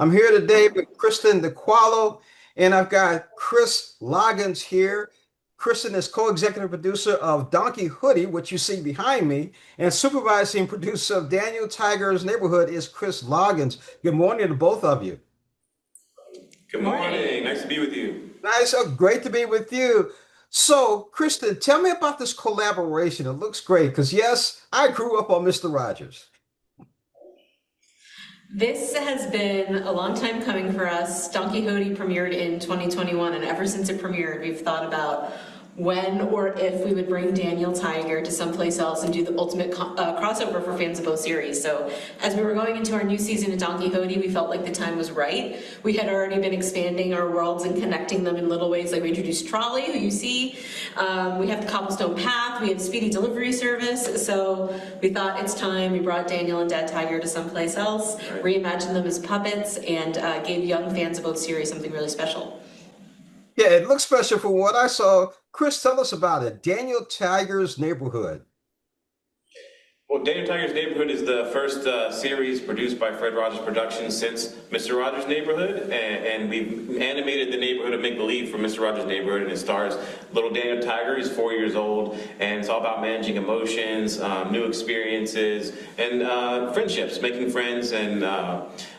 I'm here today with Kristin DiQuollo, and I've got Chris Loggins here. Kristin is co-executive producer of Donkey Hodie, which you see behind me, and supervising producer of Daniel Tiger's Neighborhood is Chris Loggins. Good morning to both of you. Good morning. Nice to be with you. Nice, great to be with you. So, Kristin, tell me about this collaboration. It looks great because, yes, I grew up on Mr. Rogers. This has been a long time coming for us. Donkey Hodie premiered in 2021, and ever since it premiered, we've thought about when or if we would bring Daniel Tiger to someplace else and do the ultimate crossover for fans of both series. So as we were going into our new season of Donkey Hodie, we felt like the time was right. We had already been expanding our worlds and connecting them in little ways, like we introduced Trolley, who you see. We have the Cobblestone Path, we have Speedy Delivery Service. So we thought it's time. We brought Daniel and Dad Tiger to someplace else, reimagined them as puppets, and gave young fans of both series something really special. Yeah, it looks special from what I saw. Chris, tell us about it. Daniel Tiger's Neighborhood. Well, Daniel Tiger's Neighborhood is the first series produced by Fred Rogers Productions since Mr. Rogers' Neighborhood, and we've animated the neighborhood of make-believe from Mr. Rogers' Neighborhood, and it stars little Daniel Tiger. He's 4 years old, and it's all about managing emotions, new experiences, and friendships, making friends, and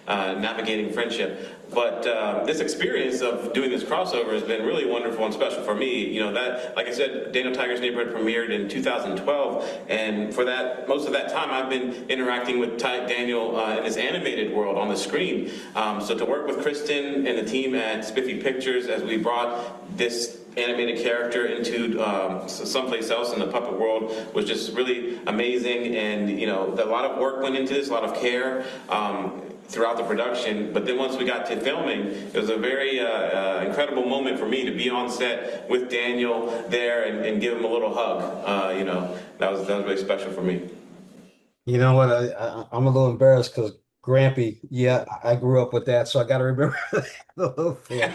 navigating friendship. But this experience of doing this crossover has been really wonderful and special for me. You know, that, like I said, Daniel Tiger's Neighborhood premiered in 2012, and for that, most of that time, I've been interacting with Daniel in his animated world on the screen. So to work with Kristin and the team at Spiffy Pictures as we brought this animated character into someplace else in the puppet world was just really amazing. And you know, a lot of work went into this, a lot of care throughout the production. But then once we got to filming, it was a very incredible moment for me to be on set with Daniel there and give him a little hug. You know, that was really special for me. You know what? I'm a little embarrassed because Grampy, yeah, I grew up with that, so I got to remember that a little bit.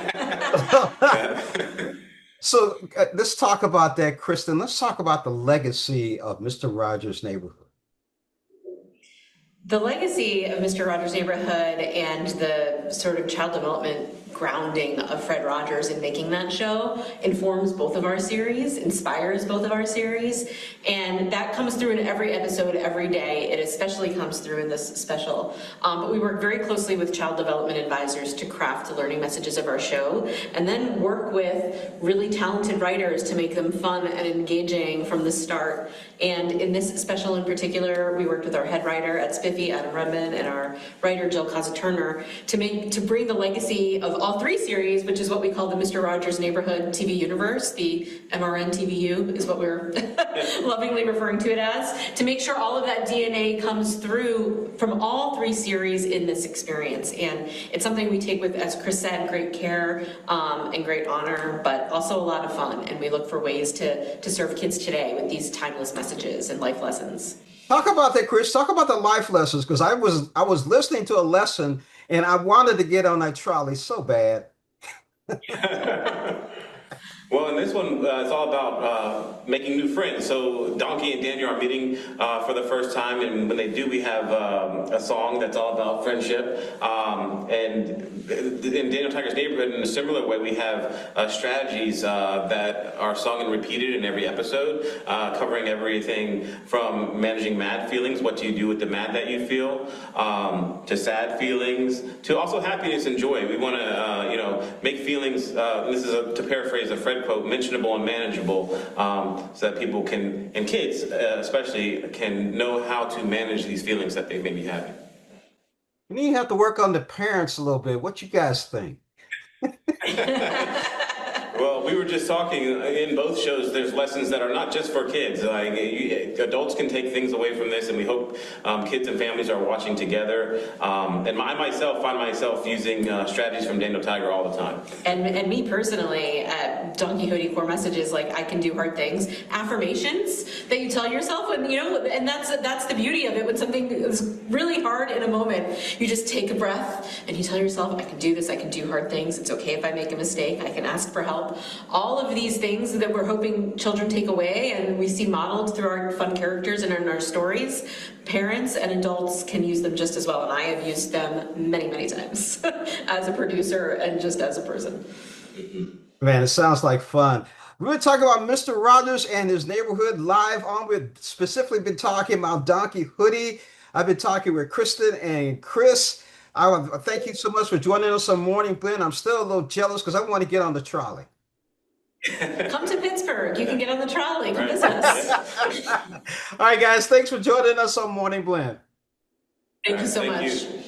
So let's talk about that, Kristin. Let's talk about the legacy of Mr. Rogers' Neighborhood. The legacy of Mr. Rogers' Neighborhood and the sort of child development grounding of Fred Rogers in making that show informs both of our series, inspires both of our series, and that comes through in every episode, every day. It especially comes through in this special. But we work very closely with child development advisors to craft the learning messages of our show, and then work with really talented writers to make them fun and engaging from the start. And in this special in particular, we worked with our head writer at Spiffy, Adam Redman, and our writer, Jill Casa-Turner, to bring the legacy of all three series, which is what we call the Mr. Rogers Neighborhood TV universe, the MRN TVU is what we're lovingly referring to it as, to make sure all of that DNA comes through from all three series in this experience. And it's something we take with, as Chris said, great care and great honor, but also a lot of fun. And we look for ways to serve kids today with these timeless messages and life lessons. Talk about that, Chris. Talk about the life lessons, because I was listening to a lesson and I wanted to get on that trolley so bad. Well, in this one, it's all about making new friends. So Donkey and Daniel are meeting for the first time, and when they do, we have a song that's all about friendship. And in Daniel Tiger's Neighborhood, in a similar way, we have strategies that are sung and repeated in every episode, covering everything from managing mad feelings, what do you do with the mad that you feel, to sad feelings, to also happiness and joy. We want to, make feelings. This is to paraphrase a Fred quote, mentionable and manageable, so that people can, and kids especially, can know how to manage these feelings that they may be having. And then you have to work on the parents a little bit. What you guys think? Well, we were just talking in both shows. There's lessons that are not just for kids. Like adults can take things away from this, and we hope kids and families are watching together. And I myself find myself using strategies from Daniel Tiger all the time. And me personally, Donkey Hodie core messages like I can do hard things, affirmations that you tell yourself, and and that's the beauty of it. When something is really hard in a moment, you just take a breath and you tell yourself, I can do this. I can do hard things. It's okay if I make a mistake. I can ask for help. all of these things that we're hoping children take away and we see modeled through our fun characters and in our stories, parents and adults can use them just as well. And I have used them many, many times as a producer and just as a person. Man, it sounds like fun. We're going to talk about Mr. Rogers and his neighborhood live on. We've specifically been talking about Donkey Hodie. I've been talking with Kristin and Chris. I want to thank you so much for joining us on Morning Blend. I'm still a little jealous because I want to get on the trolley. Come to Pittsburgh. You can get on the trolley. Come visit us. All right, guys. Thanks for joining us on Morning Blend. Thank you so Thank much. you.